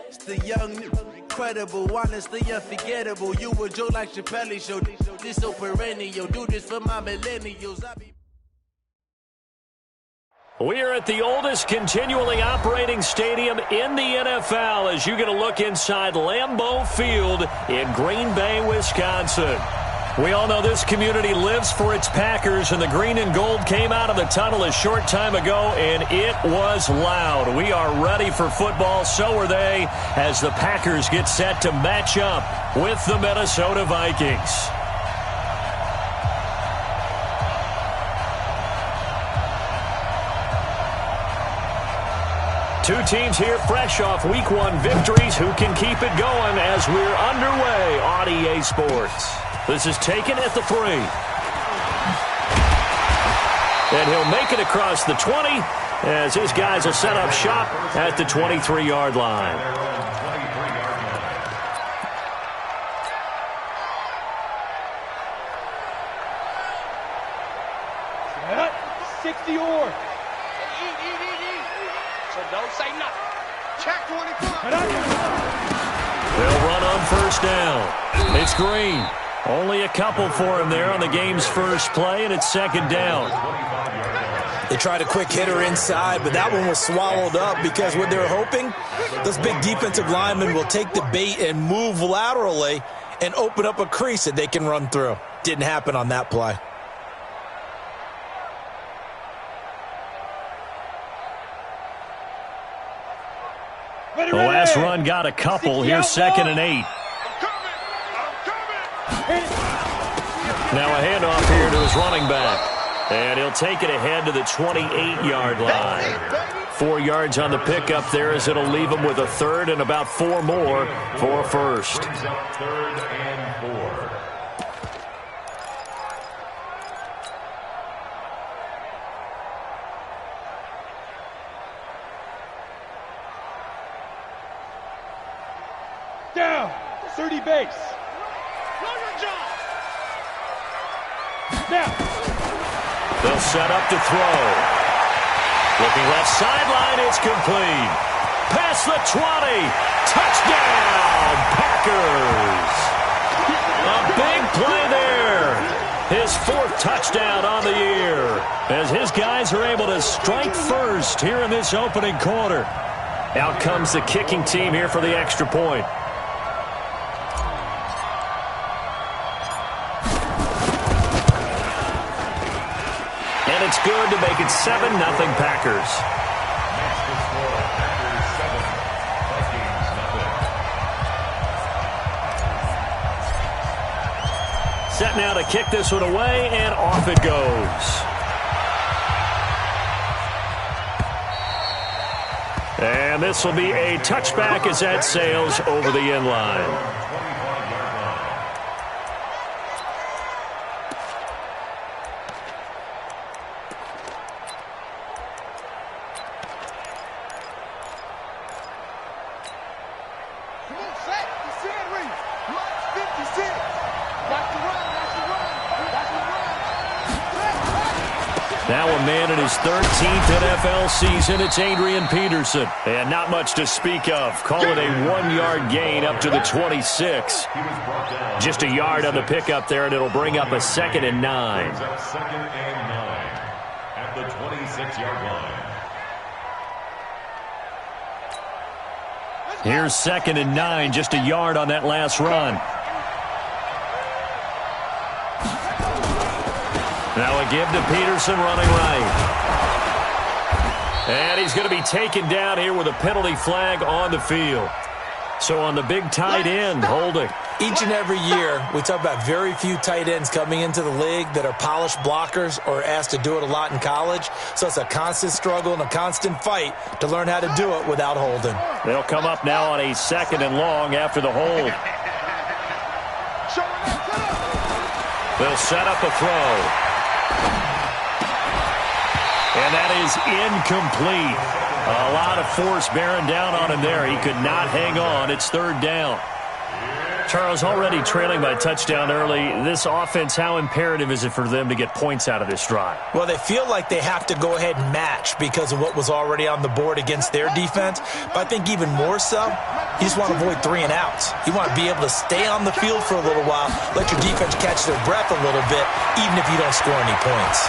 It's the young, incredible, honestly unforgettable. You were Joe like Chappelle show. This so perennial. Do this for my millennials. We are at the oldest continually operating stadium in the NFL as you get a look inside Lambeau Field in Green Bay, Wisconsin. We all know this community lives for its Packers, and the green and gold came out of the tunnel a short time ago, and it was loud. We are ready for football, so are they, as the Packers get set to match up with the Minnesota Vikings. Two teams here fresh off Week 1 victories who can keep it going as we're underway on EA Sports. This is taken at the 3. And he'll make it across the 20 as his guys will set up shop at the 23-yard line. Set, 60 or. So don't say nothing. Check 25. They'll run on first down. It's Green. Only a couple for him there on the game's first play, and it's second down. They tried a quick hitter inside, but that one was swallowed up because what they're hoping, those big defensive linemen will take the bait and move laterally and open up a crease that they can run through. Didn't happen on that play. The last run got a couple. Here's 2nd and 8. Now a handoff here to his running back. And he'll take it ahead to the 28-yard line. 4 yards on the pickup there as it'll leave him with a third and about 4 more for a first. Third and 4. Down. 30 base. Now. They'll set up to throw. Looking left sideline, it's complete. Past the 20. Touchdown, Packers. A big play there. His 4th touchdown on the year as his guys are able to strike first here in this opening quarter. Out comes the kicking team here for the extra point. It's good to make it 7-0 Packers. Set now to kick this one away, and off it goes. And this will be a touchback as that sails over the end line. Now a man in his 13th NFL season, it's Adrian Peterson. And not much to speak of. Call it a 1-yard gain up to the 26. Just a yard on the pickup there, and it'll bring up a 2nd and 9. Second and 9 at the 26-yard line. Here's 2nd and 9, just a yard on that last run. Now a give to Peterson running right. And he's going to be taken down here with a penalty flag on the field. So on the big tight end, holding. Each and every year, we talk about very few tight ends coming into the league that are polished blockers or asked to do it a lot in college. So it's a constant struggle and a constant fight to learn how to do it without holding. They'll come up now on a 2nd and long after the hold. They'll set up a throw. And that is incomplete. A lot of force bearing down on him there. He could not hang on. It's 3rd down. Charles, already trailing by touchdown early. This offense, how imperative is it for them to get points out of this drive? Well, they feel like they have to go ahead and match because of what was already on the board against their defense. But I think even more so, you just want to avoid 3 and outs. You want to be able to stay on the field for a little while, let your defense catch their breath a little bit, even if you don't score any points.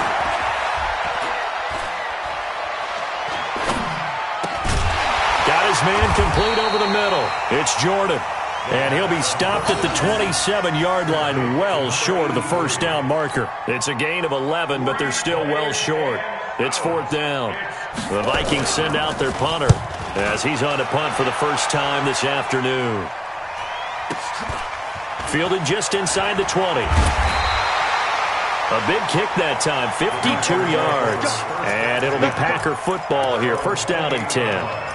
Got his man complete over the middle. It's Jordan. And he'll be stopped at the 27-yard line, well short of the first down marker. It's a gain of 11, but they're still well short. It's 4th down. The Vikings send out their punter as he's on to punt for the first time this afternoon. Fielded just inside the 20. A big kick that time, 52 yards. And it'll be Packer football here, 1st down and 10.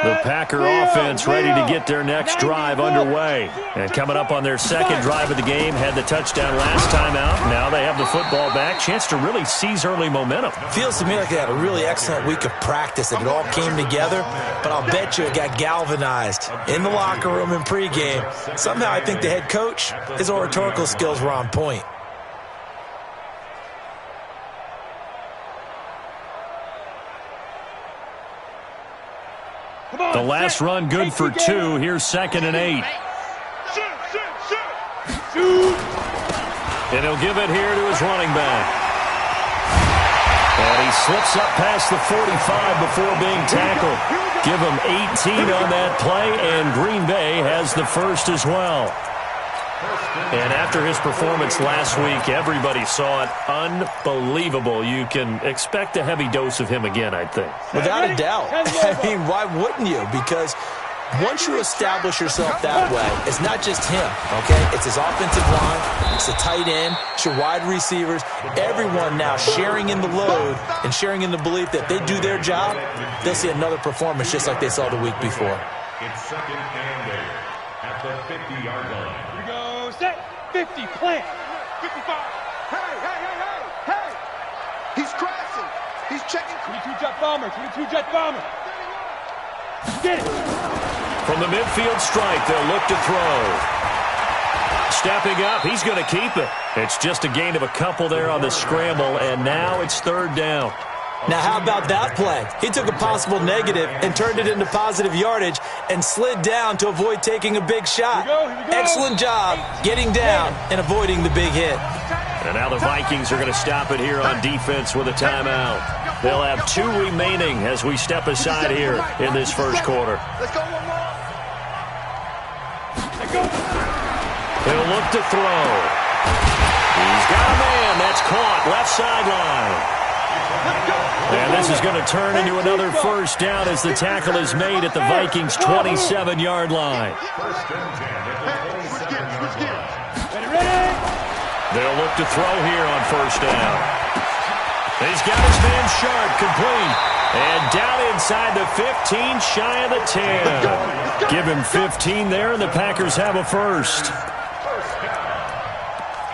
The Packer offense ready to get their next drive underway. And coming up on their second drive of the game, had the touchdown last time out. Now they have the football back. Chance to really seize early momentum. Feels to me like they had a really excellent week of practice and it all came together. But I'll bet you it got galvanized in the locker room in pregame. Somehow I think the head coach, his oratorical skills were on point. The last run good for 2. Here's 2nd and 8. And he'll give it here to his running back. And he slips up past the 45 before being tackled. Give him 18 on that play, and Green Bay has the first as well. And after his performance last week, everybody saw it. Unbelievable. You can expect a heavy dose of him again, I think. Without a doubt. I mean, why wouldn't you? Because once you establish yourself that way, it's not just him, okay? It's his offensive line, it's the tight end, it's your wide receivers, everyone now sharing in the load and sharing in the belief that they do their job, they'll see another performance just like they saw the week before. It's 2nd and 8 at the 50-yard line. Here we go, set, 50, plant, 55. Hey! He's crashing. He's checking. 22-jet bomber, 22-jet bomber. Get it. From the midfield strike, they'll look to throw. Stepping up, he's going to keep it. It's just a gain of a couple there on the scramble, and now it's 3rd down. Now, how about that play? He took a possible negative and turned it into positive yardage and slid down to avoid taking a big shot. Here we go. Excellent job getting down and avoiding the big hit. And now the Vikings are going to stop it here on defense with a timeout. They'll have 2 remaining as we step aside here in this first quarter. Let's go one more. They'll look to throw. He's got a man. That's caught. Left sideline. And this is going to turn into another first down as the tackle is made at the Vikings' 27-yard line. They'll look to throw here on first down. He's got his man Sharp complete. And down inside the 15, shy of the 10. Give him 15 there, and the Packers have a first.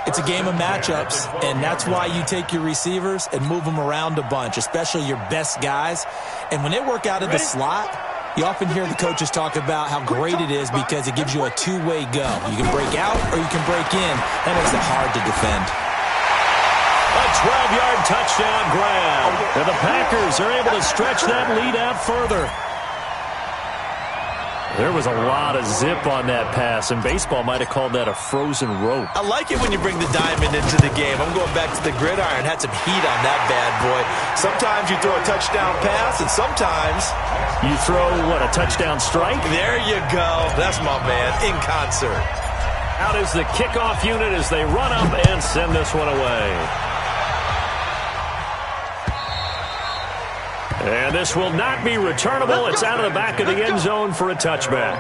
It's a game of matchups, and that's why you take your receivers and move them around a bunch, especially your best guys. And when they work out of the slot, you often hear the coaches talk about how great it is because it gives you a two-way go. You can break out or you can break in. That makes it hard to defend. A 12-yard touchdown grab. And the Packers are able to stretch that lead out further. There was a lot of zip on that pass, and baseball might have called that a frozen rope. I like it when you bring the diamond into the game. I'm going back to the gridiron. Had some heat on that bad boy. Sometimes you throw a touchdown pass, and sometimes you throw, what, a touchdown strike? There you go. That's my man, in concert. Out is the kickoff unit as they run up and send this one away. And this will not be returnable. It's out of the back of the end zone for a touchback.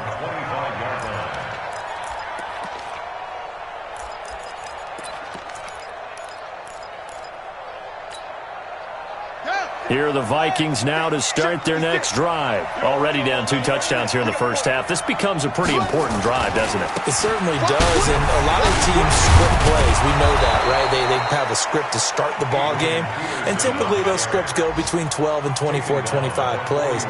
Here are the Vikings now to start their next drive. Already down 2 touchdowns here in the first half. This becomes a pretty important drive, doesn't it? It certainly does, and a lot of teams script plays. We know that, right? They have a script to start the ball game, and typically those scripts go between 12 and 24, 25 plays.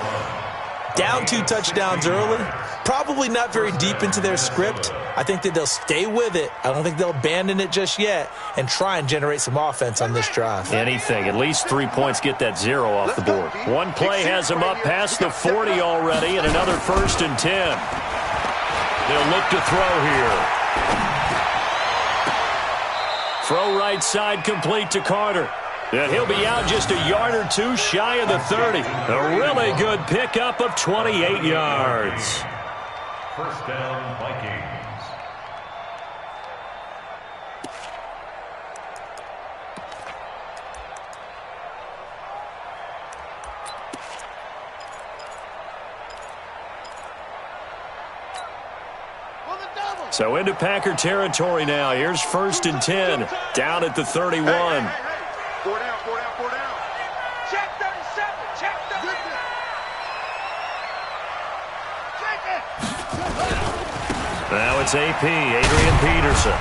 Down 2 touchdowns early, probably not very deep into their script. I think that they'll stay with it. I don't think they'll abandon it just yet and try and generate some offense on this drive. Anything. At least 3 points get that 0 off the board. One play has them up past the 40 already, and another 1st and 10. They'll look to throw here. Throw right side complete to Carter. And he'll be out just a yard or 2 shy of the 30. A really good pickup of 28 yards. First down, Vikings. So into Packer territory now. Here's 1st and 10. Down at the 31. 4 down, 4 down, 4 down. Check 37, check 37. Check it. Now it's AP, Adrian Peterson.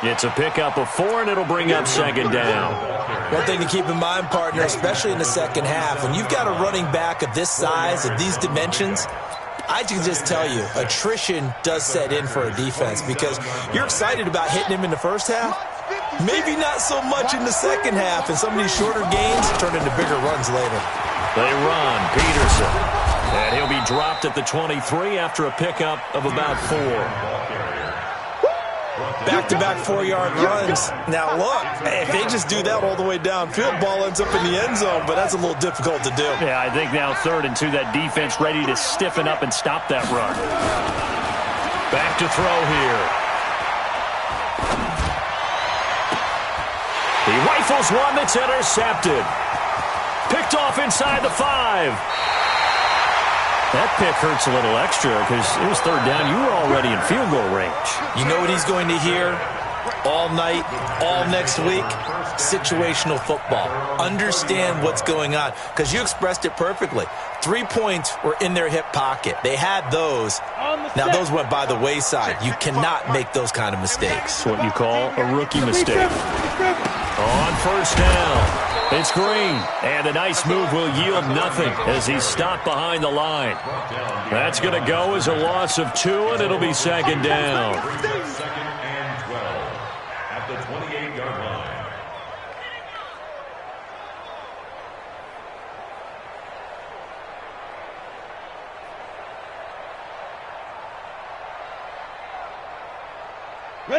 It's a pickup of 4, and it'll bring up 2nd down. One thing to keep in mind, partner, especially in the second half, when you've got a running back of this size, of these dimensions, I can just tell you, attrition does set in for a defense because you're excited about hitting him in the first half. Maybe not so much in the second half, and some of these shorter gains turn into bigger runs later. They run, Peterson. And he'll be dropped at the 23 after a pickup of about 4. Back-to-back 4-yard runs. Now, look, if they just do that all the way downfield, ball ends up in the end zone, but that's a little difficult to do. Yeah, I think now 3rd and 2, that defense ready to stiffen up and stop that run. Back to throw here. He rifles one that's intercepted. Picked off inside the 5. That pick hurts a little extra because it was 3rd down. You were already in field goal range. You know what he's going to hear all night, all next week? Situational football. Understand what's going on because you expressed it perfectly. 3 points were in their hip pocket. They had those. Now, those went by the wayside. You cannot make those kind of mistakes. It's what you call a rookie mistake. On 1st down. It's Green, and a nice move will yield nothing as he's stopped behind the line. That's going to go as a loss of 2, and it'll be 2nd down. 2nd and 12 at the 28-yard line.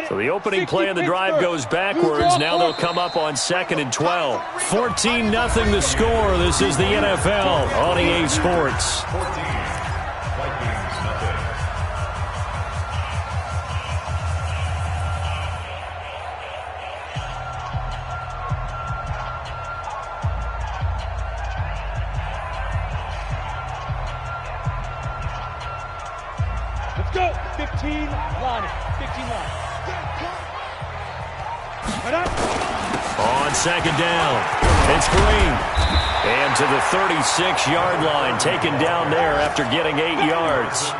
So the opening play of the drive goes backwards. Now they'll come up on 2nd and 12. 14-0 the score. This is the NFL on EA Sports. 14, Vikings nothing. Let's go. 15 line. 15 line. Right up. On 2nd down, it's Green. And to the 36-yard line, taken down there after getting 8 yards.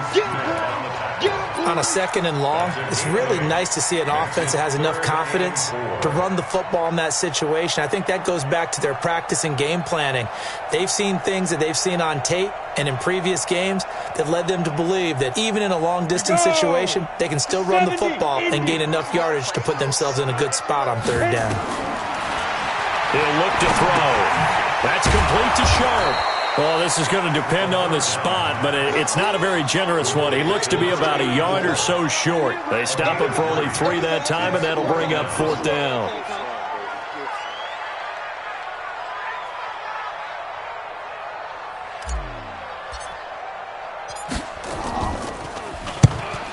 On a 2nd and long, it's really nice to see an offense that has enough confidence to run the football in that situation. I think that goes back to their practice and game planning. They've seen things that they've seen on tape and in previous games that led them to believe that even in a long-distance situation, they can still run the football and gain enough yardage to put themselves in a good spot on 3rd down. He'll look to throw. That's complete to Sharp. Well, this is going to depend on the spot, but it's not a very generous one. He looks to be about a yard or so short. They stop him for only 3 that time, and that'll bring up 4th down.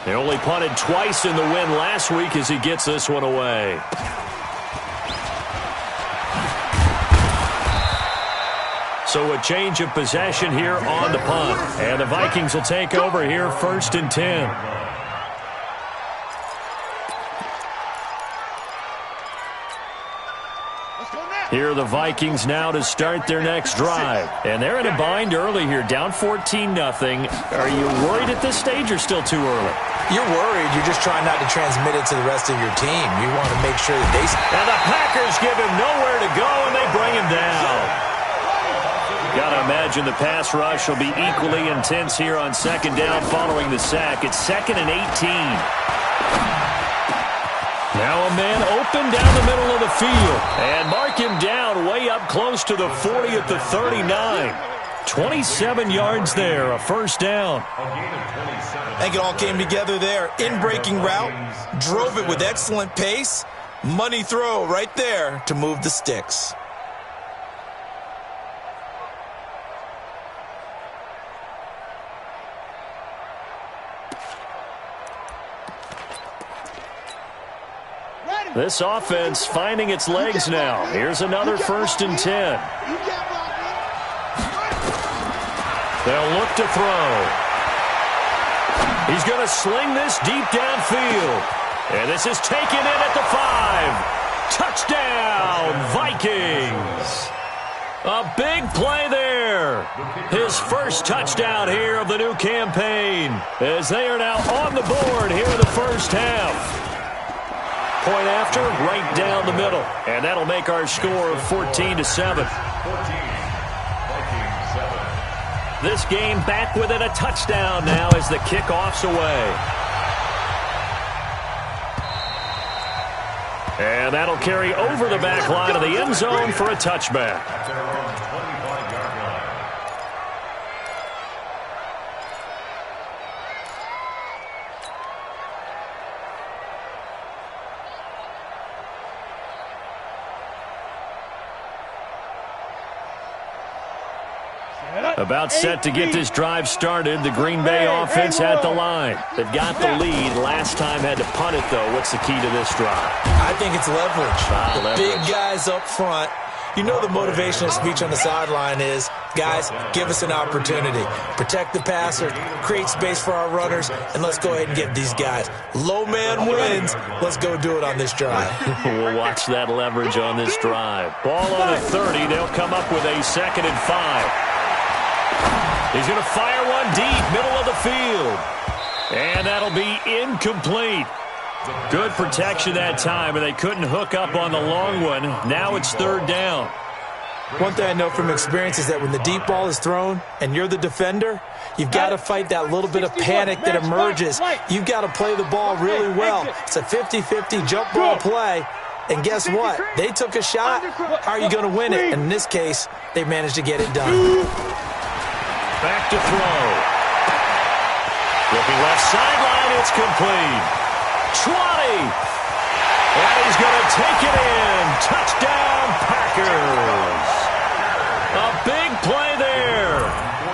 They only punted twice in the win last week as he gets this one away. So a change of possession here on the punt. And the Vikings will take over here 1st and 10. Let's go now. Here are the Vikings now to start their next drive. And they're in a bind early here, down 14-0. Are you worried at this stage or still too early? You're worried. You're just trying not to transmit it to the rest of your team. You want to make sure that they... And the Packers give him nowhere to go, and they bring him down. Got to imagine the pass rush will be equally intense here on second down following the sack. It's 2nd and 18. Now a man open down the middle of the field. And mark him down way up close to the 40 at the 39. 27 yards there, a first down. I think it all came together there. In-breaking route, drove it with excellent pace. Money throw right there to move the sticks. This offense finding its legs now. Here's another 1st and 10. They'll look to throw. He's going to sling this deep downfield. And this is taken in at the 5. Touchdown, Vikings. A big play there. His first touchdown here of the new campaign, as they are now on the board here in the first half. Point after, right down the middle. And that'll make our score 14-7. This game back within a touchdown now as the kickoff's away. And that'll carry over the back line of the end zone for a touchback. About set to get this drive started. The Green Bay offense at the line. They've got the lead. Last time had to punt it, though. What's the key to this drive? I think it's leverage. Big guys up front. You know the motivational speech on the sideline is, guys, give us an opportunity. Protect the passer, create space for our runners, and let's go ahead and get these guys. Low man wins. Let's go do it on this drive. We'll watch that leverage on this drive. Ball on the 30. They'll come up with a 2nd and 5. He's going to fire one deep, middle of the field. And that'll be incomplete. Good protection that time, and they couldn't hook up on the long one. Now it's 3rd down. One thing I know from experience is that when the deep ball is thrown and you're the defender, you've got to fight that little bit of panic that emerges. You've got to play the ball really well. It's a 50-50 jump ball play. And guess what? They took a shot. How are you going to win it? And in this case, they managed to get it done. Back to throw. Looking left sideline, it's complete. 20. And he's going to take it in. Touchdown, Packers. A big play there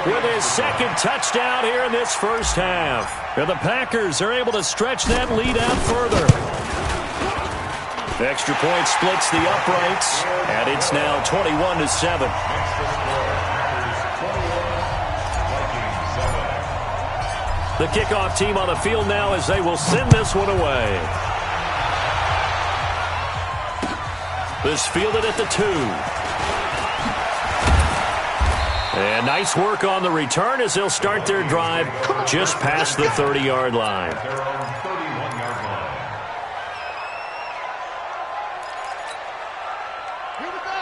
with his 2nd touchdown here in this first half. And the Packers are able to stretch that lead out further. The extra point splits the uprights, and it's now 21-7. The kickoff team on the field now as they will send this one away. This fielded at the 2. And nice work on the return as they'll start their drive just past the 30-yard line.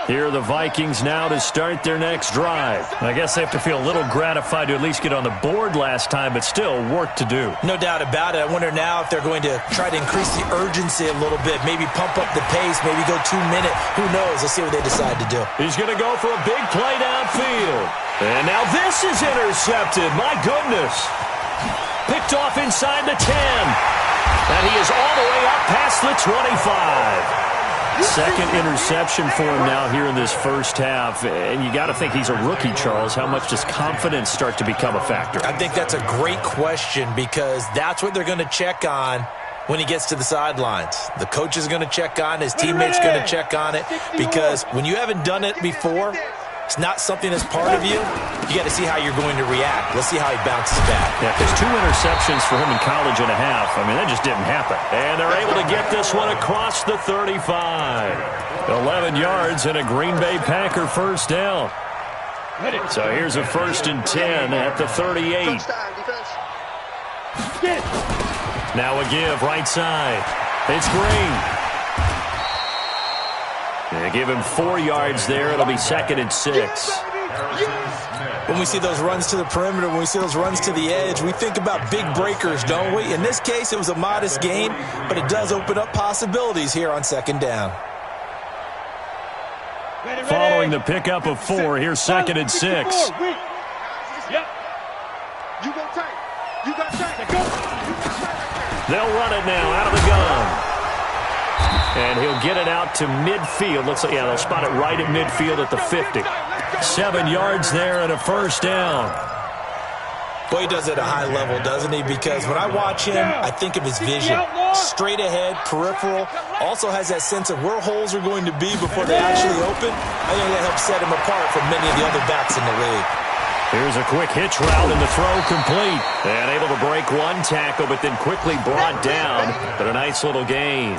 Here are the Vikings now to start their next drive. I guess they have to feel a little gratified to at least get on the board last time, but still work to do. No doubt about it. I wonder now if they're going to try to increase the urgency a little bit, maybe pump up the pace, maybe go 2 minute. Who knows? Let's see what they decide to do. He's going to go for a big play downfield. And now this is intercepted. My goodness. Picked off inside the 10. And he is all the way up past the 25. 2nd interception for him now here in this first half. And you got to think he's a rookie, Charles. How much does confidence start to become a factor? I think that's a great question because that's what they're going to check on when he gets to the sidelines. The coach is going to check on it. His teammates going to check on it because when you haven't done it before, it's not something that's part of you, you got to see how you're going to react. Let's see how he bounces back. Yeah, because 2 interceptions for him in college and a half. I mean, that just didn't happen. And they're able to get this one across the 35. 11 yards and a Green Bay Packer first down. So here's a 1st and 10 at the 38. Now a give right side. It's Green. They give him 4 yards there. It'll be 2nd and 6. When we see those runs to the perimeter, when we see those runs to the edge, we think about big breakers, don't we? In this case, it was a modest gain, but it does open up possibilities here on 2nd down. Following the pickup of 4, here's 2nd and 6. Yep. You go tight. You got tight. Go. They'll run it now out of the gun. And he'll get it out to midfield. Looks like, yeah, they'll spot it right at midfield at the 50. 7 yards there and a first down. Boy, he does it at a high level, doesn't he? Because when I watch him, I think of his vision. Straight ahead, peripheral. Also has that sense of where holes are going to be before they actually open. I think that helps set him apart from many of the other backs in the league. Here's a quick hitch route and the throw complete. And able to break one tackle, but then quickly brought down. But a nice little gain.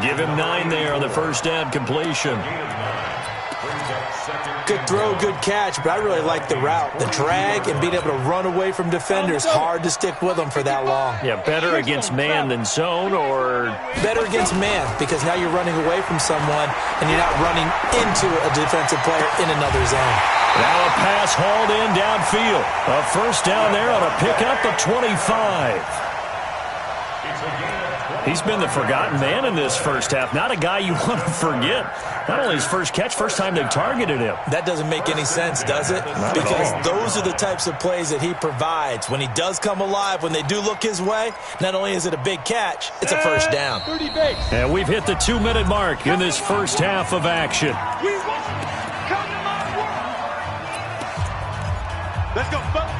Give him 9 there on the first down completion. Good throw, good catch, but I really like the route. The drag and being able to run away from defenders. Hard to stick with them for that long. Yeah, better against man than zone, or? Better against man, because now you're running away from someone and you're not running into a defensive player in another zone. Now a pass hauled in downfield. A first down there on a pickup of 25. He's been the forgotten man in this first half. Not a guy you want to forget. Not only his first catch, first time they've targeted him. That doesn't make any sense, does it? Because those are the types of plays that he provides. When he does come alive, when they do look his way, not only is it a big catch, it's a first down. And we've hit the 2-minute mark in this first half of action. Let's go, folks.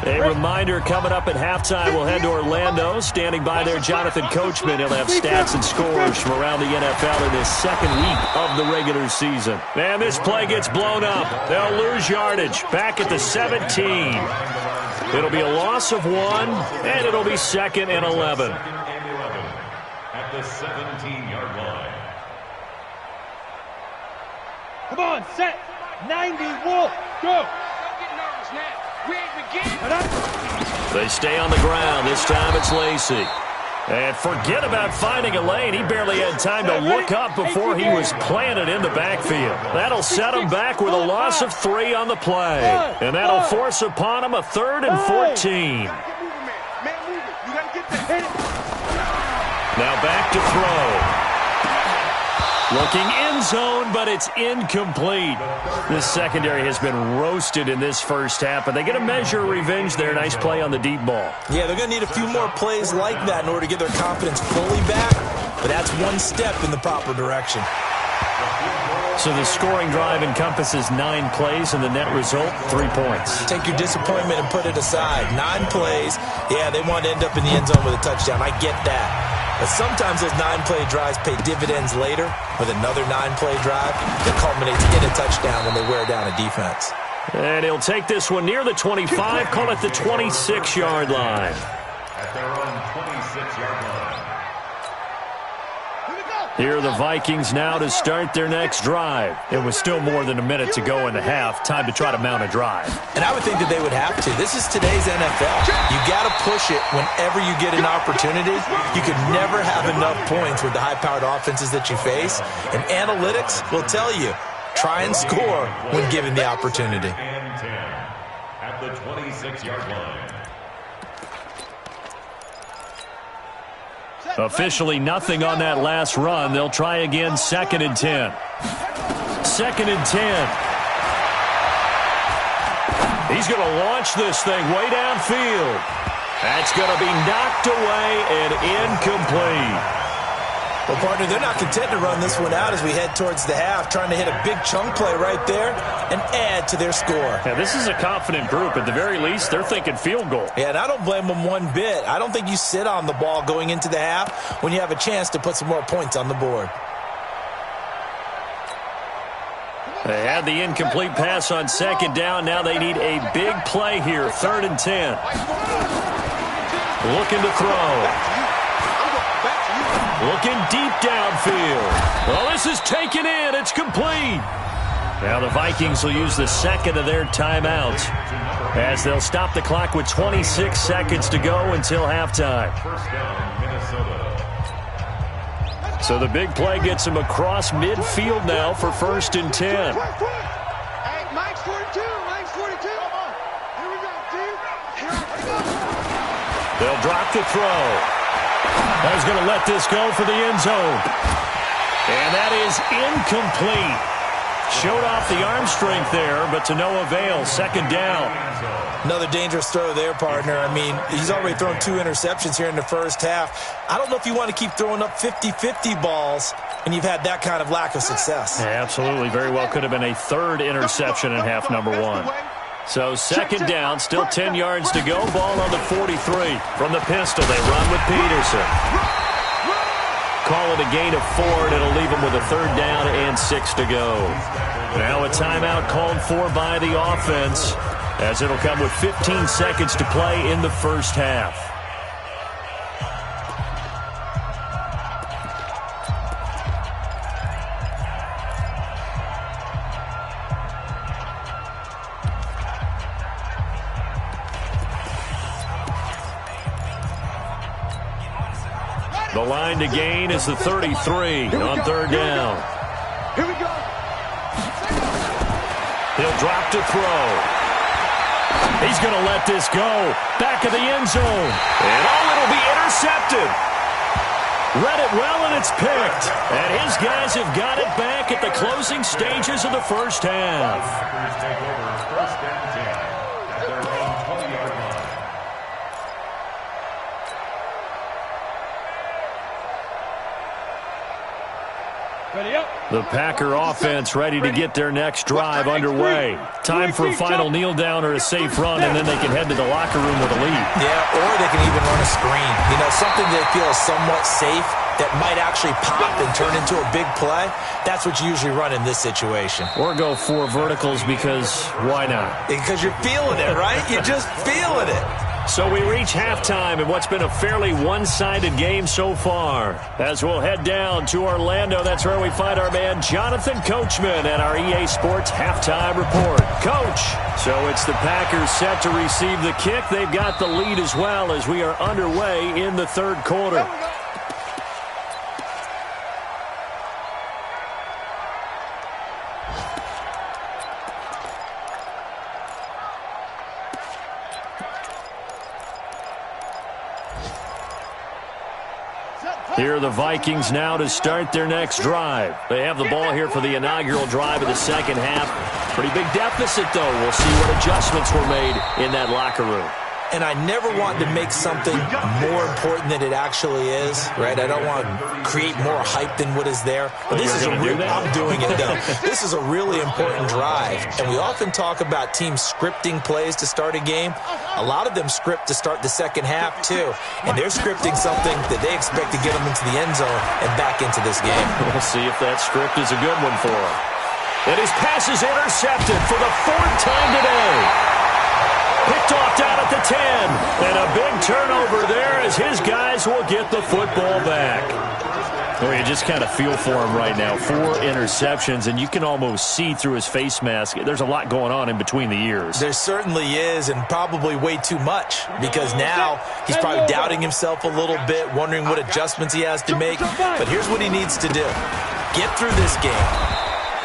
A reminder coming up at halftime, we'll head to Orlando. Standing by there, Jonathan Coachman. He'll have stats and scores from around the NFL in this second week of the regular season. And this play gets blown up. They'll lose yardage back at the 17. It'll be a loss of 1, and it'll be 2nd and 11. At the 17-yard line. Come on, set. 90, Wolf. Go. They stay on the ground. This time it's Lacy. And forget about finding a lane. He barely had time to look up before he was planted in the backfield. That'll set him back with a loss of 3 on the play. And that'll force upon him a 3rd and 14. Now back to throw. Looking end zone, but it's incomplete. This secondary has been roasted in this first half, but they get a measure of revenge there. Nice play on the deep ball. Yeah, they're going to need a few more plays like that in order to get their confidence fully back, but that's one step in the proper direction. So the scoring drive encompasses 9 plays, and the net result, 3 points. Take your disappointment and put it aside. 9 plays. Yeah, they want to end up in the end zone with a touchdown. I get that. But sometimes those 9-play drives pay dividends later with another 9-play drive that culminates in a touchdown when they wear down a defense. And he'll take this one near the 25, call it the 26-yard line. At their own 26-yard line. Here are the Vikings now to start their next drive. It was still more than a minute to go in the half. Time to try to mount a drive. And I would think that they would have to. This is today's NFL. You got to push it whenever you get an opportunity. You can never have enough points with the high-powered offenses that you face. And analytics will tell you, try and score when given the opportunity. And 10 at the 26-yard line. Officially nothing on that last run. They'll try again, 2nd and 10. 2nd and 10. He's going to launch this thing way downfield. That's going to be knocked away and incomplete. Well, partner, they're not content to run this one out as we head towards the half, trying to hit a big chunk play right there and add to their score. Yeah, this is a confident group. At the very least, they're thinking field goal. Yeah, and I don't blame them one bit. I don't think you sit on the ball going into the half when you have a chance to put some more points on the board. They had the incomplete pass on second down. Now they need a big play here, 3rd and 10. Looking to throw. Looking deep downfield. Well, this is taken in. It's complete. Now the Vikings will use the second of their timeouts as they'll stop the clock with 26 seconds to go until halftime. First down, Minnesota. So the big play gets them across midfield now for 1st and 10. Hey, Mike's 42. Mike's 42. Come on. Here we go, dude. Here we go. They'll drop the throw. He's going to let this go for the end zone. And that is incomplete. Showed off the arm strength there, but to no avail. 2nd down. Another dangerous throw there, partner. I mean, he's already thrown 2 interceptions here in the first half. I don't know if you want to keep throwing up 50-50 balls when you've had that kind of lack of success. Yeah, absolutely. Very well could have been a 3rd interception in half number 1. So 2nd down, still 10 yards to go. Ball on the 43. From the pistol, they run with Peterson. Call it a gain of 4, and it'll leave them with a 3rd down and 6 to go. Now a timeout called for by the offense, as it'll come with 15 seconds to play in the first half. The line to gain is the 33 on 3rd down. Here we go. He'll drop to throw. He's going to let this go. Back of the end zone. And it'll be intercepted. Read it well, and it's picked. And his guys have got it back at the closing stages of the first half. Packers take over 1st and 10 at their own 20-yard line. Ready up. The Packer offense ready to get their next drive underway. Time for a final kneel down or a safe run, and then they can head to the locker room with a lead. Yeah, or they can even run a screen. You know, something they feel is somewhat safe that might actually pop and turn into a big play. That's what you usually run in this situation. Or go 4 verticals because why not? Because you're feeling it, right? You're just feeling it. So we reach halftime in what's been a fairly one-sided game so far. As we'll head down to Orlando, that's where we find our man Jonathan Coachman at our EA Sports Halftime Report. Coach, so it's the Packers set to receive the kick. They've got the lead as well as we are underway in the 3rd quarter. Here are the Vikings now to start their next drive. They have the ball here for the inaugural drive of the second half. Pretty big deficit, though. We'll see what adjustments were made in that locker room. And I never want to make something more important than it actually is, right? I don't want to create more hype than what is there. But this is I'm doing it, though. This is a really important drive. And we often talk about teams scripting plays to start a game. A lot of them script to start the second half, too. And they're scripting something that they expect to get them into the end zone and back into this game. We'll see if that script is a good one for them. And his pass is intercepted for the 4th time today. Picked off down at the 10. And a big turnover there as his guys will get the football back. Well, you just kind of feel for him right now. 4 interceptions, and you can almost see through his face mask. There's a lot going on in between the ears. There certainly is, and probably way too much, because now he's probably doubting himself a little bit, wondering what adjustments he has to make. But here's what he needs to do. Get through this game.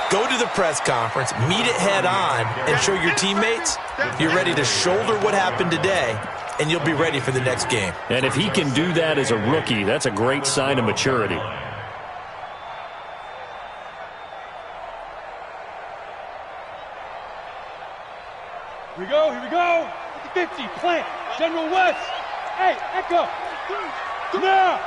Go to the press conference, meet it head on, and show your teammates you're ready to shoulder what happened today, and you'll be ready for the next game. And if he can do that as a rookie, that's a great sign of maturity. Here we go, here we go. 50, plant, General West. Hey, Echo. Now.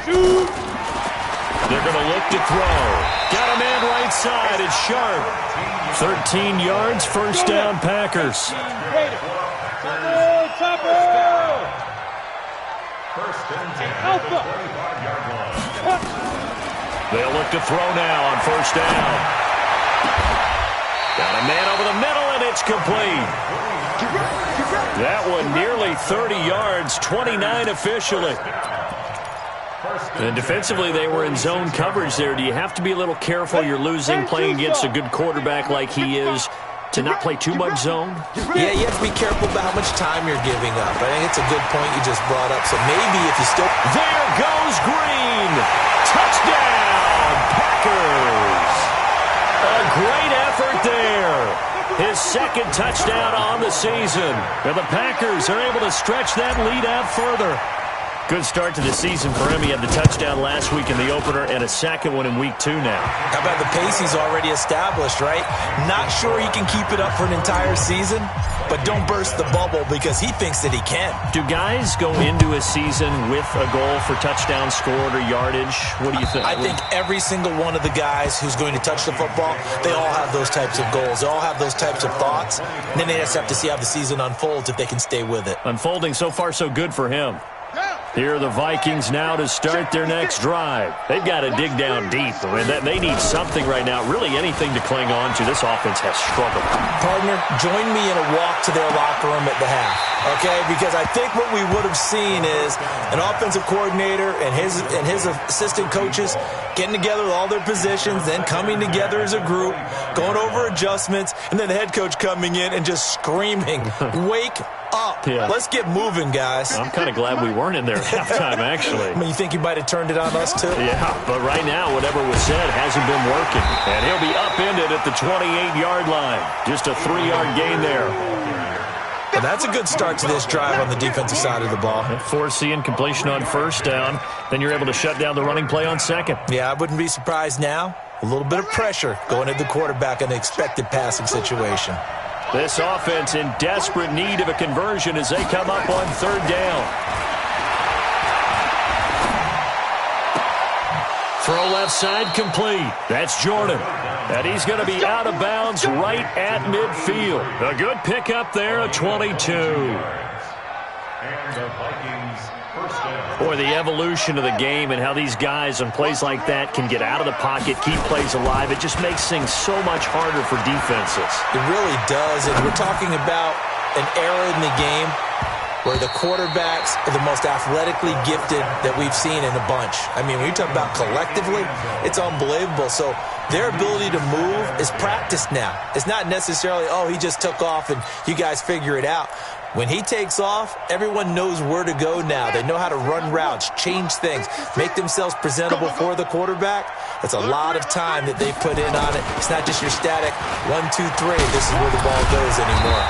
Shoot. They're going to look to throw. Got a man right side. It's Sharp. 13 yards, first down, Packers. Alpha. They'll look to throw now on first down. Got a man over the middle, and it's complete. That one nearly 30 yards, 29 officially. And defensively, they were in zone coverage there. Do you have to be a little careful? You're losing playing against a good quarterback like he is to not play too much zone? Yeah, you have to be careful about how much time you're giving up. I think it's a good point you just brought up. So maybe if you still... There goes Green. Touchdown, Packers. A great effort there. His second touchdown on the season. And the Packers are able to stretch that lead out further. Good start to the season for him. He had the touchdown last week in the opener and a second one in week 2 now. How about the pace he's already established, right? Not sure he can keep it up for an entire season, but don't burst the bubble because he thinks that he can. Do guys go into a season with a goal for touchdown scored or yardage? What do you think? I think every single one of the guys who's going to touch the football, they all have those types of goals. They all have those types of thoughts. And then they just have to see how the season unfolds if they can stay with it. Unfolding so far so good for him. Here are the Vikings now to start their next drive. They've got to dig down deep. I mean, they need something right now, really anything to cling on to. This offense has struggled. Partner, join me in a walk to their locker room at the half, okay? Because I think what we would have seen is an offensive coordinator and his assistant coaches getting together with all their positions, then coming together as a group, going over adjustments, and then the head coach coming in and just screaming, wake up. Yeah. Let's get moving, guys. I'm kind of glad we weren't in there at halftime, actually. I mean, you think he might have turned it on us, too? Yeah, but right now, whatever was said hasn't been working. And he'll be upended at the 28-yard line. Just a 3-yard gain there. And that's a good start to this drive on the defensive side of the ball. Foreseeing completion on first down. Then you're able to shut down the running play on second. Yeah, I wouldn't be surprised now. A little bit of pressure going at the quarterback in the expected passing situation. This offense in desperate need of a conversion as they come up on third down. Throw left side complete. That's Jordan. And he's going to be out of bounds right at midfield. A good pickup there, a 22. And the Vikings first down. Boy, the evolution of the game and how these guys on plays like that can get out of the pocket, keep plays alive, it just makes things so much harder for defenses. It really does, and we're talking about an era in the game where the quarterbacks are the most athletically gifted that we've seen in a bunch. I mean, when you talk about collectively, it's unbelievable. So their ability to move is practiced now. It's not necessarily, oh, he just took off and you guys figure it out. When he takes off, everyone knows where to go now. They know how to run routes, change things, make themselves presentable for the quarterback. That's a lot of time that they put in on it. It's not just your static 1, 2, 3. This is where the ball goes anymore.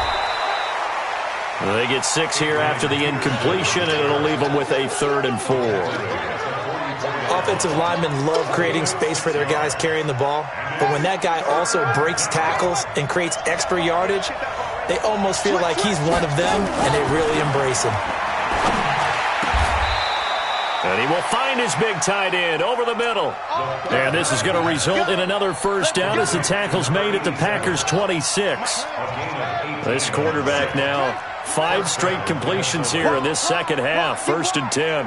They get 6 here after the incompletion, and it'll leave them with a 3rd and 4. Offensive linemen love creating space for their guys carrying the ball, but when that guy also breaks tackles and creates extra yardage, they almost feel like he's one of them, and they really embrace him. And he will find his big tight end over the middle. And this is going to result in another first down as the tackle's made at the Packers' 26. This quarterback now 5 straight completions here in this second half. 1st and 10.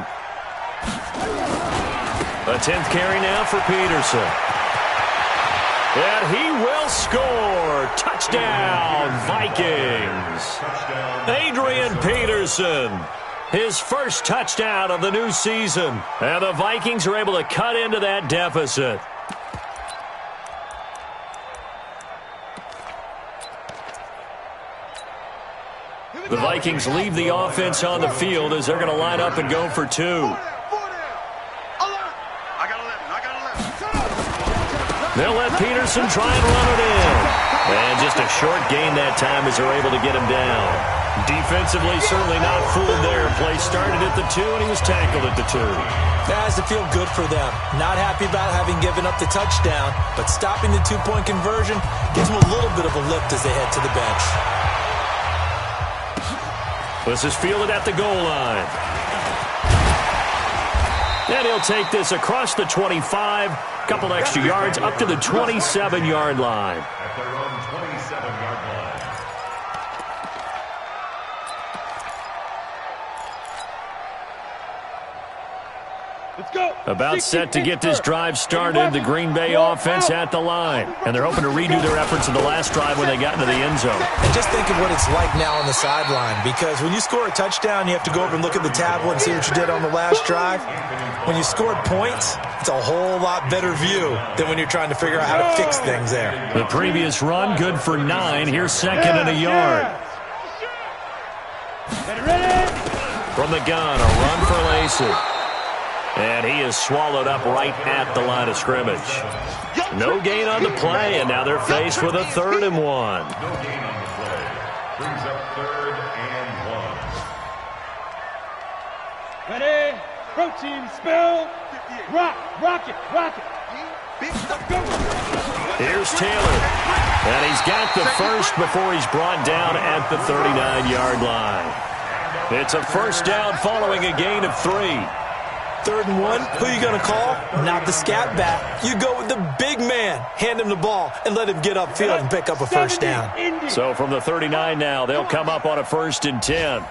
A 10th carry now for Peterson. And he will score. Touchdown, Vikings. Adrian Peterson. His first touchdown of the new season. And the Vikings are able to cut into that deficit. The Vikings leave the offense on the field as they're going to line up and go for 2. They'll let Peterson try and run it in. And just a short gain that time as they're able to get him down. Defensively, certainly not fooled there. Play started at the 2, and he was tackled at the 2. That has to feel good for them. Not happy about having given up the touchdown, but stopping the 2-point conversion gives them a little bit of a lift as they head to the bench. This is fielded at the goal line. And he'll take this across the 25, a couple extra yards up to the 27-yard line. At their own 27-yard line. Let's go. About set to get this drive started, the Green Bay offense at the line. And they're hoping to redo their efforts in the last drive when they got into the end zone. And just think of what it's like now on the sideline, because when you score a touchdown, you have to go over and look at the tablet and see what you did on the last drive. When you scored points, it's a whole lot better view than when you're trying to figure out how to fix things there. The previous run, good for 9. Here's second and a yard. Ready? From the gun, a run for Lacey. And he is swallowed up right at the line of scrimmage. No gain on the play, and now they're faced with a 3rd and 1. No gain on the play. Brings up 3rd and 1. Ready? Protein spill. Rock it. Here's Taylor. And he's got the first before he's brought down at the 39-yard line. It's a first down following a gain of 3. 3rd and 1, who are you going to call? Not the scat back. You go with the big man. Hand him the ball and let him get upfield and pick up a first down. So from the 39 now, they'll come up on a 1st and 10.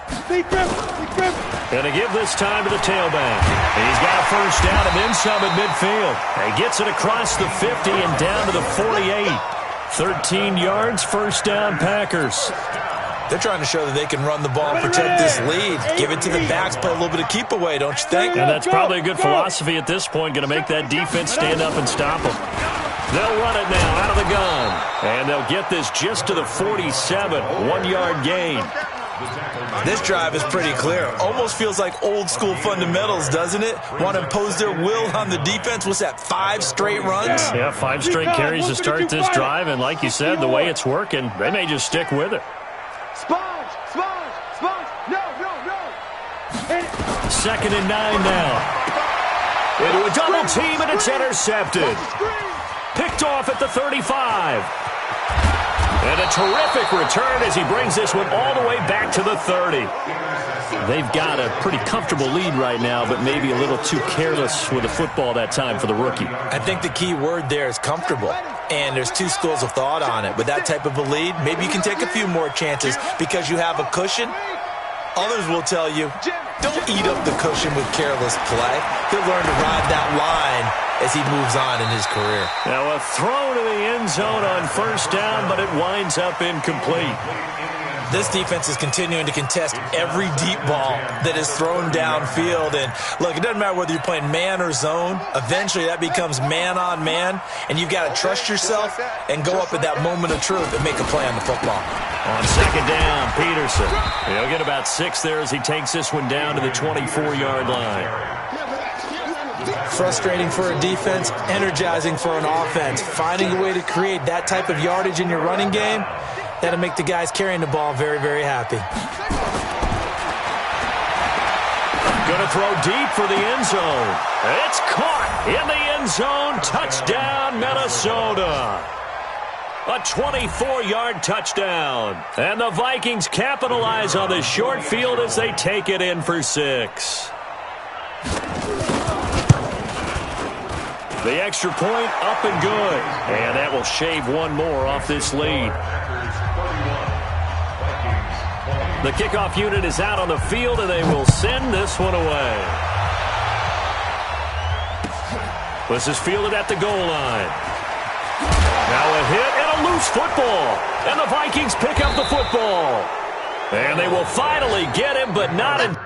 Going to give this time to the tailback. He's got a first down and then some at midfield. He gets it across the 50 and down to the 48. 13 yards, first down, Packers. They're trying to show that they can run the ball and protect this lead. Give it to the backs, play a little bit of keep away, don't you think? And that's probably a good philosophy at this point, going to make that defense stand up and stop them. They'll run it now out of the gun. And they'll get this just to the 47, 1-yard gain. This drive is pretty clear. Almost feels like old school fundamentals, doesn't it? Want to impose their will on the defense. What's that, 5 straight runs? Yeah, 5 straight carries to start this drive. And like you said, the way it's working, they may just stick with it. Sponge! No! 2nd and 9 now. Into a double team, and it's intercepted. Picked off at the 35. And a terrific return as he brings this one all the way back to the 30. They've got a pretty comfortable lead right now, but maybe a little too careless with the football that time for the rookie. I think the key word there is comfortable. And there's 2 schools of thought on it. With that type of a lead, maybe you can take a few more chances because you have a cushion. Others will tell you, don't eat up the cushion with careless play. He'll learn to ride that line as he moves on in his career. Now a throw to the end zone on first down, but it winds up incomplete. This defense is continuing to contest every deep ball that is thrown downfield. And look, it doesn't matter whether you're playing man or zone. Eventually that becomes man on man, and you've got to trust yourself and go up at that moment of truth and make a play on the football. On second down, Peterson. He'll get about 6 there as he takes this one down to the 24-yard line. Frustrating for a defense, energizing for an offense. Finding a way to create that type of yardage in your running game, that'll make the guys carrying the ball very, very happy. Going to throw deep for the end zone. It's caught in the end zone. Touchdown, Minnesota. A 24-yard touchdown. And the Vikings capitalize on the short field as they take it in for 6. The extra point up and good. And that will shave one more off this lead. The kickoff unit is out on the field, and they will send this one away. This is fielded at the goal line. Now a hit and a loose football. And the Vikings pick up the football. And they will finally get him, but not in.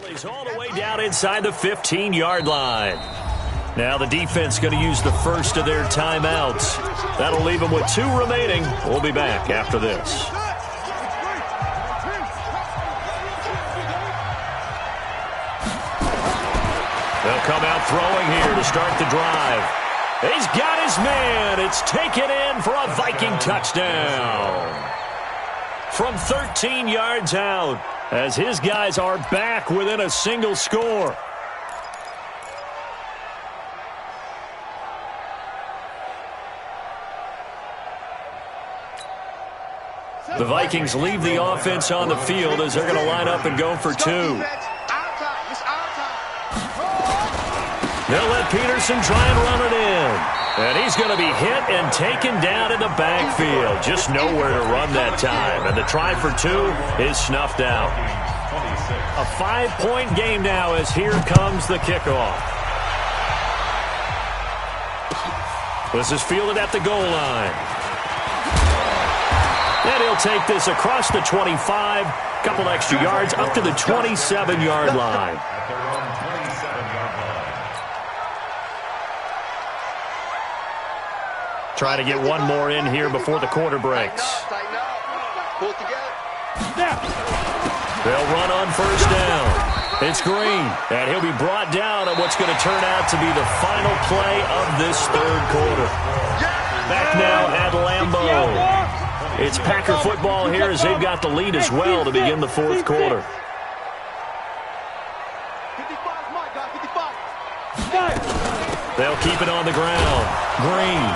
He's all the way down inside the 15-yard line. Now the defense going to use the first of their timeouts. That'll leave them with 2 remaining. We'll be back after this. They'll come out throwing here to start the drive. He's got his man. It's taken in for a Viking touchdown. From 13 yards out, as his guys are back within a single score. The Vikings leave the offense on the field as they're going to line up and go for two. They'll let Peterson try and run it in. And he's going to be hit and taken down in the backfield. Just nowhere to run that time. And the try for two is snuffed out. A 5-point game now as here comes the kickoff. This is fielded at the goal line. And he'll take this across the 25, couple extra yards, up to the 27-yard line. Try to get one more in here before the quarter breaks. They'll run on first down. It's Green, and he'll be brought down at what's going to turn out to be the final play of this third quarter. Back now at Lambeau. It's Packer football here as they've got the lead as well to begin the fourth quarter. They'll keep it on the ground. Green.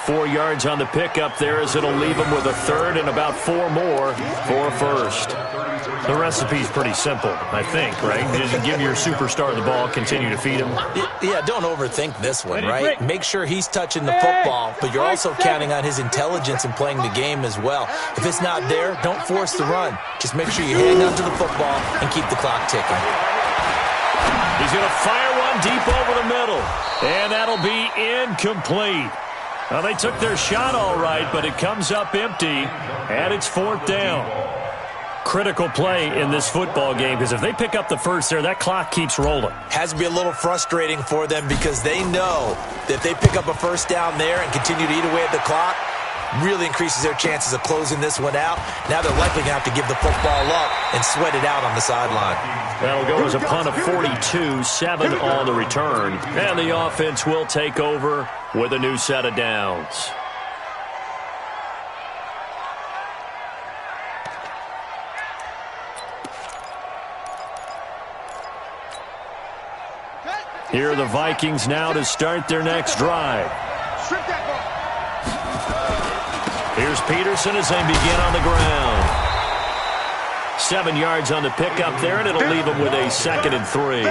4 yards on the pickup there as it'll leave them with a third and about 4 more for a first. The recipe's pretty simple, I think, right? Just give your superstar the ball, continue to feed him. Yeah, don't overthink this one, right? Make sure he's touching the football, but you're also counting on his intelligence in playing the game as well. If it's not there, don't force the run. Just make sure you hang on to the football and keep the clock ticking. He's going to fire one deep over the middle, and that'll be incomplete. Well, they took their shot all right, but it comes up empty, and it's fourth down. Critical play in this football game, because if they pick up the first there, that clock keeps rolling. Has to be a little frustrating for them because they know that if they pick up a first down there and continue to eat away at the clock, really increases their chances of closing this one out. Now they're likely going to have to give the football up and sweat it out on the sideline. That'll go as a punt of 42, 7 on the return. And the offense will take over with a new set of downs. Here are the Vikings now to start their next drive. Here's Peterson as they begin on the ground. 7 yards on the pickup there, and it'll leave them with a 2nd and 3.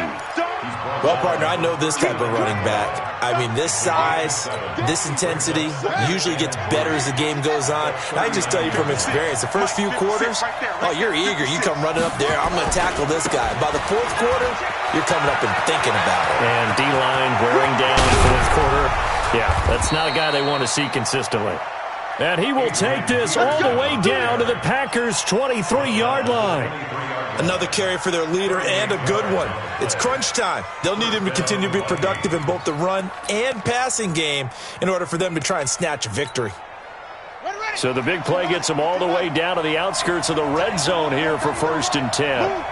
Well, partner, I know this type of running back. I mean, this size, this intensity usually gets better as the game goes on. And I can just tell you from experience, the first few quarters, oh, you're eager. You come running up there, I'm going to tackle this guy. By the fourth quarter, you're coming up and thinking about it. And D-line wearing down in the fourth quarter. Yeah, that's not a guy they want to see consistently. And he will take this all the way down to the Packers' 23-yard line. Another carry for their leader and a good one. It's crunch time. They'll need him to continue to be productive in both the run and passing game in order for them to try and snatch a victory. So the big play gets them all the way down to the outskirts of the red zone here for 1st and 10.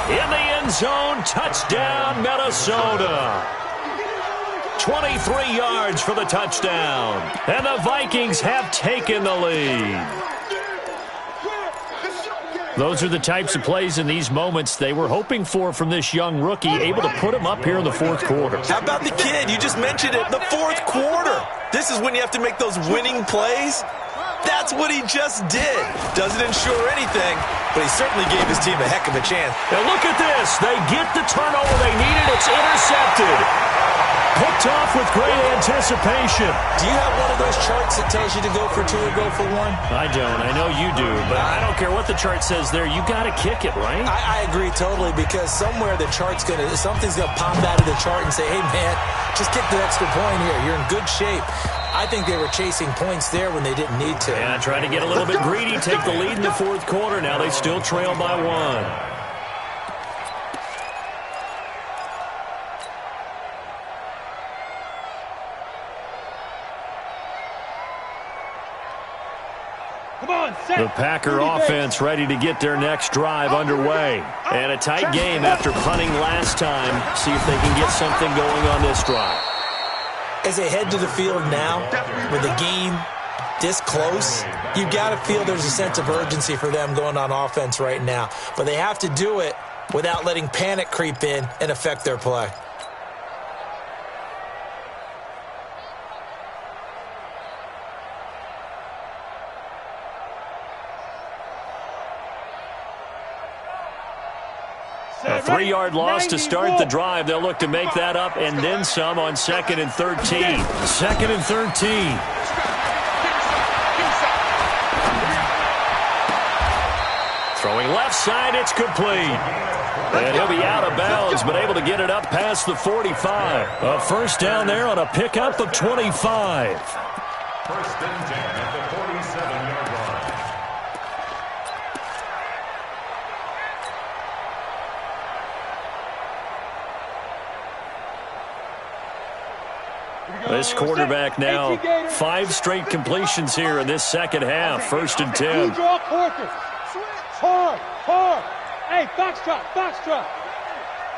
In the end zone, touchdown, Minnesota. 23 yards for the touchdown. And the Vikings have taken the lead. Those are the types of plays in these moments they were hoping for from this young rookie, able to put him up here in the fourth quarter. How about the kid? You just mentioned it, the fourth quarter. This is when you have to make those winning plays. That's what he just did. Doesn't ensure anything, but he certainly gave his team a heck of a chance. Now look at this. They get the turnover they needed. It's intercepted. Picked off with great anticipation. Do you have one of those charts that tells you to go for 2 or go for 1? I don't. I know you do, but I don't care what the chart says there. You got to kick it, right? I agree totally, because somewhere the chart's something's going to pop out of the chart and say, hey, man, just kick the extra point here. You're in good shape. I think they were chasing points there when they didn't need to. Yeah, trying to get a little bit greedy, take the lead in the fourth quarter. Now they still trail by 1. The Packer offense ready to get their next drive underway. And a tight game after punting last time. See if they can get something going on this drive. As they head to the field now, with the game this close, you've got to feel there's a sense of urgency for them going on offense right now. But they have to do it without letting panic creep in and affect their play. A 3-yard loss to start the drive. They'll look to make that up and then some on 2nd and 13. 2nd and 13. Throwing left side, it's complete. And he'll be out of bounds, but able to get it up past the 45. A first down there on a pickup of 25. First and 10 at the 47-yard line. This quarterback now 5 straight completions here in this second half. First and 10. Hard, hard. Hey, foxtrot, foxtrot.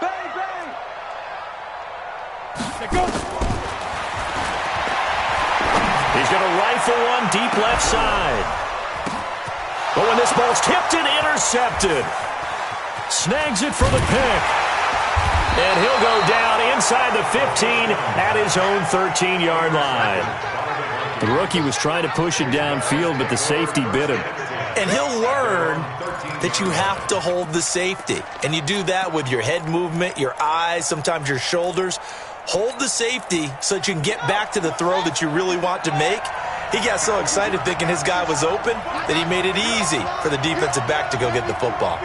Bang, bang. Go. He's going to rifle one deep left side. But when this ball's tipped and intercepted. Snags it for the pick. And he'll go down inside the 15 at his own 13-yard line. The rookie was trying to push it downfield, but the safety bit him. And he'll learn that you have to hold the safety. And you do that with your head movement, your eyes, sometimes your shoulders. Hold the safety so that you can get back to the throw that you really want to make. He got so excited thinking his guy was open that he made it easy for the defensive back to go get the football.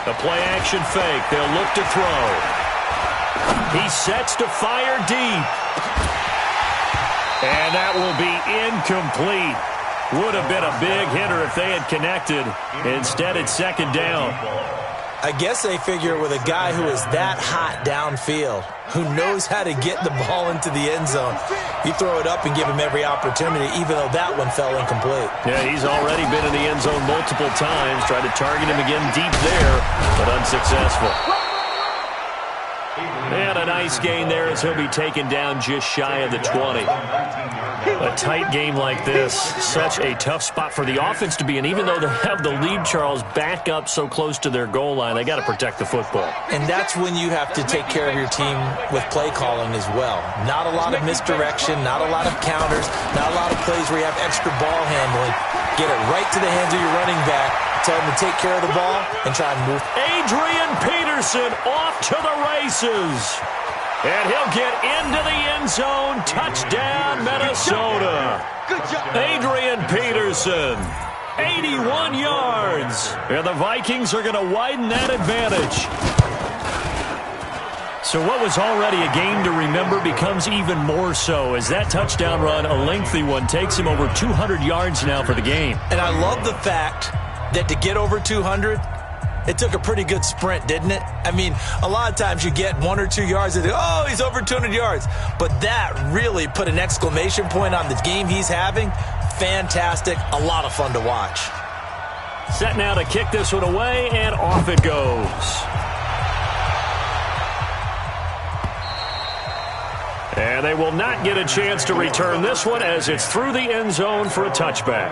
The play-action fake. They'll look to throw. He sets to fire deep. And that will be incomplete. Would have been a big hitter if they had connected. Instead, it's second down. I guess they figure with a guy who is that hot downfield, who knows how to get the ball into the end zone, you throw it up and give him every opportunity, even though that one fell incomplete. Yeah, he's already been in the end zone multiple times. Tried to target him again deep there, but unsuccessful. And a nice gain there as he'll be taken down just shy of the 20. A tight game like this, such a tough spot for the offense to be in. Even though they have the lead, Charles, back up so close to their goal line, they got to protect the football. And that's when you have to take care of your team with play calling as well. Not a lot of misdirection, not a lot of counters, not a lot of plays where you have extra ball handling. Get it right to the hands of your running back. Tell him to take care of the ball and try and move. Adrian Peterson off to the races. And he'll get into the end zone. Touchdown, Minnesota. Good job. Adrian Peterson, 81 yards. And the Vikings are going to widen that advantage. So what was already a game to remember becomes even more so as that touchdown run, a lengthy one, takes him over 200 yards now for the game. And I love the fact that to get over 200, it took a pretty good sprint, didn't it? I mean, a lot of times you get 1 or 2 yards and oh, he's over 200 yards. But that really put an exclamation point on the game he's having. Fantastic. A lot of fun to watch. Set now to kick this one away, and off it goes. And they will not get a chance to return this one as it's through the end zone for a touchback.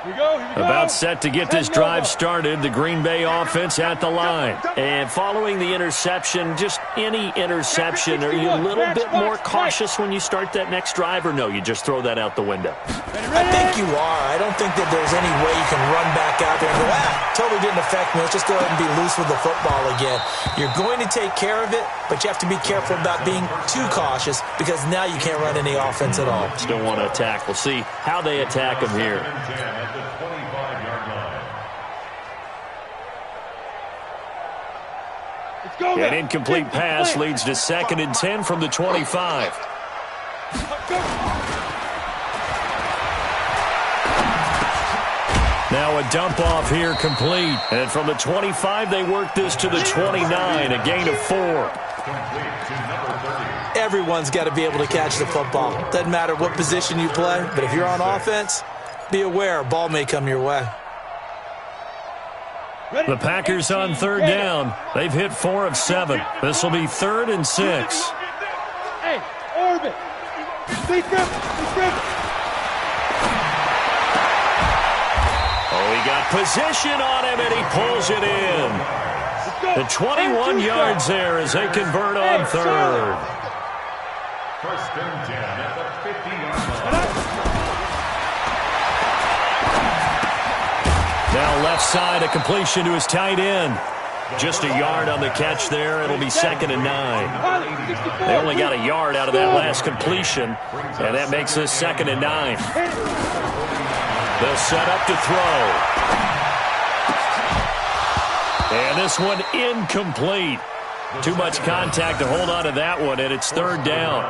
About set to get this drive started, the Green Bay offense at the line. And following the interception, just any interception, are you a little bit more cautious when you start that next drive, or no, you just throw that out the window? I think you are. I don't think that there's any way you can run back out there and go, totally didn't affect me. Let's just go ahead and be loose with the football again. You're going to take care of it, but you have to be careful about being too cautious because now you can't run any offense at all. Still want to attack. We'll see how they attack them here. An incomplete pass leads to 2nd and 10 from the 25. Now a dump off here complete. And from the 25, they work this to the 29, a gain of 4. Everyone's got to be able to catch the football. Doesn't matter what position you play, but if you're on offense, be aware a ball may come your way. The Packers on third down. They've hit 4 of 7. This will be 3rd and 6. Hey, orbit. Big grip. Oh, he got position on him, and he pulls it in. The 21 yards there as they convert on 3rd. First and 10 at the 50-yard line. Now left side, a completion to his tight end. Just a yard on the catch there. It'll be 2nd and 9. They only got a yard out of that last completion, and that makes this 2nd and 9. They'll set up to throw. And this one incomplete. Too much contact to hold on to that one, and it's 3rd down.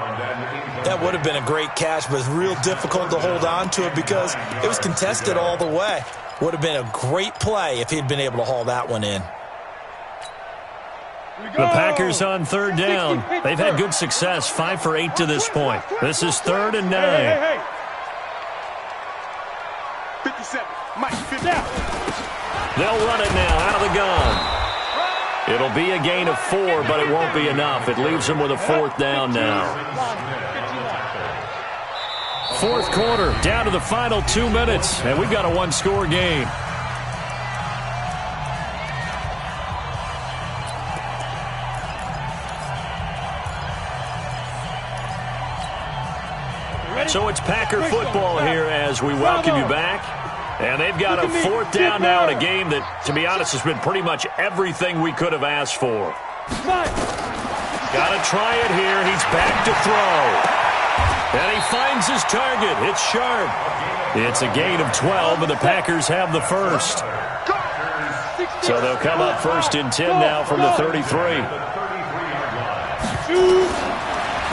That would have been a great catch, but it's real difficult to hold on to it because it was contested all the way. Would have been a great play if he'd been able to haul that one in. The Packers on 3rd down. They've had good success, 5 for 8 to this point. This is 3rd and 9. Hey. 57. Mike, 50. They'll run it now out of the gun. It'll be a gain of 4, but it won't be enough. It leaves them with a 4th down now. 4th quarter, down to the final 2 minutes, and we've got a one-score game. So it's Packer football here as we welcome you back. And they've got a 4th down now in a game that, to be honest, has been pretty much everything we could have asked for. Got to try it here. He's back to throw. And he finds his target. It's sharp. It's a gain of 12, and the Packers have the first. So they'll come up 1st and 10 now from the 33.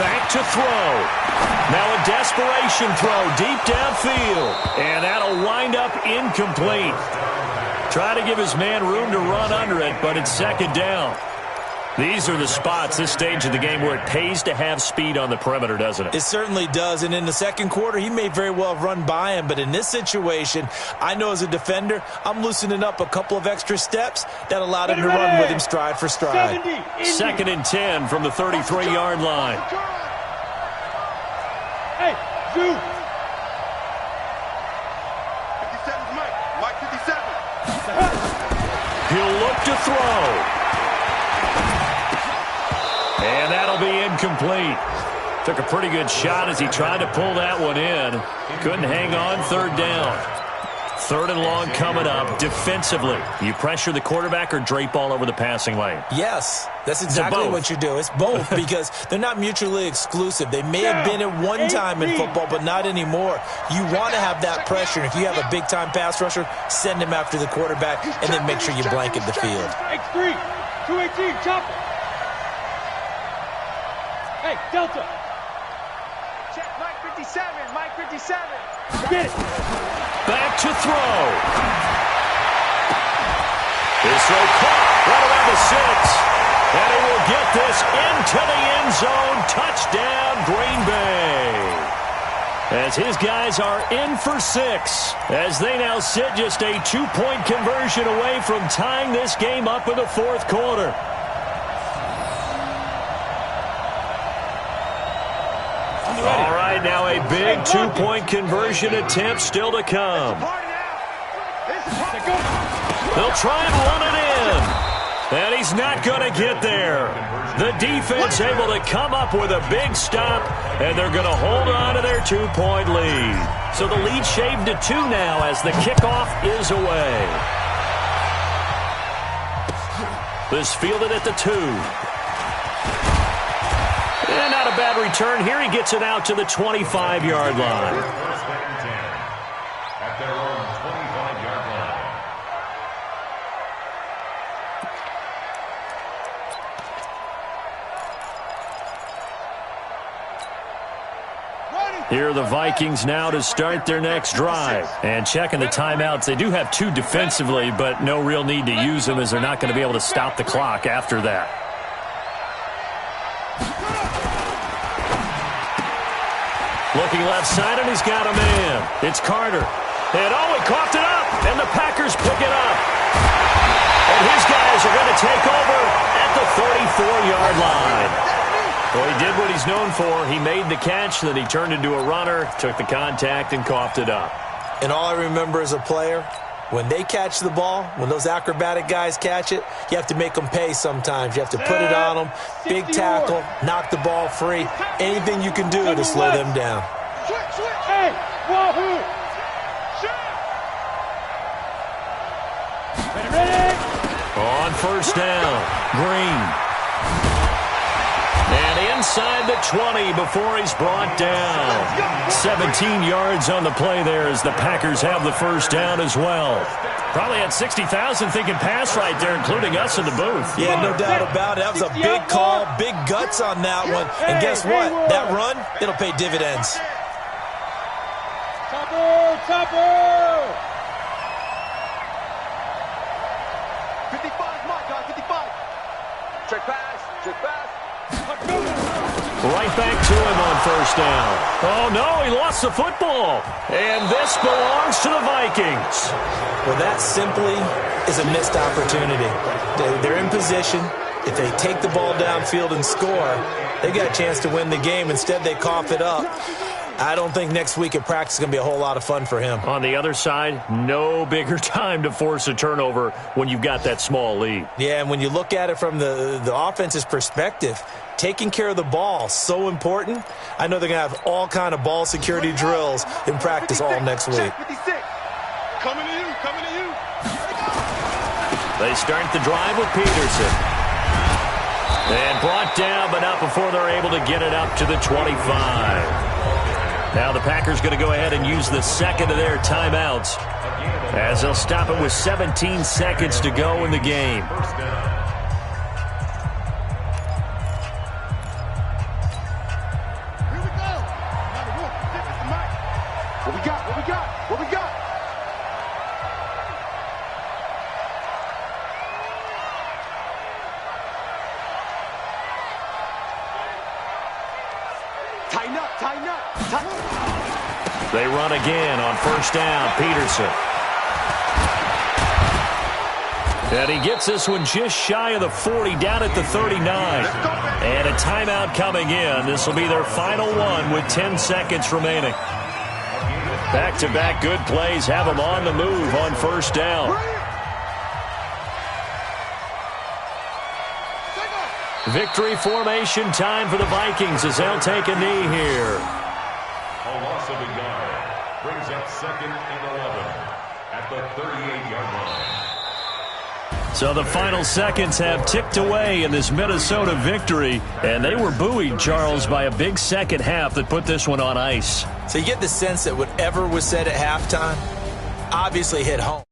Back to throw. Now a desperation throw deep downfield. And that'll wind up incomplete. Try to give his man room to run under it, but it's 2nd down. These are the spots, this stage of the game, where it pays to have speed on the perimeter, doesn't it? It certainly does, and in the 2nd quarter, he may very well have run by him, but in this situation, I know as a defender, I'm loosening up a couple of extra steps that allowed him to run with him stride for stride. 2nd and 10 from the 33-yard line. Hey, Zoo. 57's Mike. Mike 57. He'll look to throw. And that'll be incomplete. Took a pretty good shot as he tried to pull that one in. Couldn't hang on. 3rd down. 3rd and long coming up. Defensively, you pressure the quarterback or drape all over the passing lane? Yes, that's exactly what you do. It's both because they're not mutually exclusive. They may have been at one time in football, but not anymore. You want to have that pressure. If you have a big-time pass rusher, send him after the quarterback, and then make sure you blanket the field. X3, 218, chopper. Hey, Delta. Check Mike 57, Mike 57. Get it. Back to throw. This throw caught right around the 6. And he will get this into the end zone. Touchdown, Green Bay. As his guys are in for 6. As they now sit just a 2-point conversion away from tying this game up in the 4th quarter. All right, now a big 2-point conversion attempt still to come. They'll try and run it in. And he's not going to get there. The defense able to come up with a big stop, and they're going to hold on to their 2-point lead. So the lead shaved to 2 now as the kickoff is away. This fielded at the 2. And not a bad return here. He gets it out to the 25-yard line. First and 10 at their own 25-yard line. Ready. Here are the Vikings now to start their next drive. And checking the timeouts, they do have 2 defensively, but no real need to use them as they're not going to be able to stop the clock after that. Looking left side, and he's got a man. It's Carter. And he coughed it up, and the Packers pick it up. And his guys are going to take over at the 34-yard line. Well, he did what he's known for. He made the catch, then he turned into a runner, took the contact, and coughed it up. And all I remember as a player, when they catch the ball, when those acrobatic guys catch it, you have to make them pay sometimes. You have to put it on them, big tackle, knock the ball free, anything you can do to slow them down. Hey, wahoo! Ready? On first down, Green. And inside the 20 before he's brought down. 17 yards on the play there as the Packers have the first down as well. Probably had 60,000 thinking pass right there, including us in the booth. Yeah, no doubt about it. That was a big call, big guts on that one. And guess what? That run, it'll pay dividends. Topper! 55, my guy, 55. Check pass. Right back to him on first down. Oh, no, he lost the football. And this belongs to the Vikings. Well, that simply is a missed opportunity. They're in position. If they take the ball downfield and score, they've got a chance to win the game. Instead, they cough it up. I don't think next week at practice is going to be a whole lot of fun for him. On the other side, no bigger time to force a turnover when you've got that small lead. Yeah, and when you look at it from the offense's perspective, taking care of the ball, so important. I know they're going to have all kind of ball security drills in practice all next week. Coming to you. They start the drive with Peterson. And brought down, but not before they're able to get it up to the 25. Now the Packers going to go ahead and use the second of their timeouts as they'll stop it with 17 seconds to go in the game. What we got? Tighten up. They run again on first down, Peterson. And he gets this one just shy of the 40, down at the 39. And a timeout coming in. This will be their final one with 10 seconds remaining. Back-to-back good plays have them on the move on first down. Victory formation time for the Vikings as they'll take a knee here. A loss of a yard brings up 2nd and 11 at the 38-yard line. So the final seconds have ticked away in this Minnesota victory, and they were buoyed, Charles, by a big second half that put this one on ice. So you get the sense that whatever was said at halftime obviously hit home.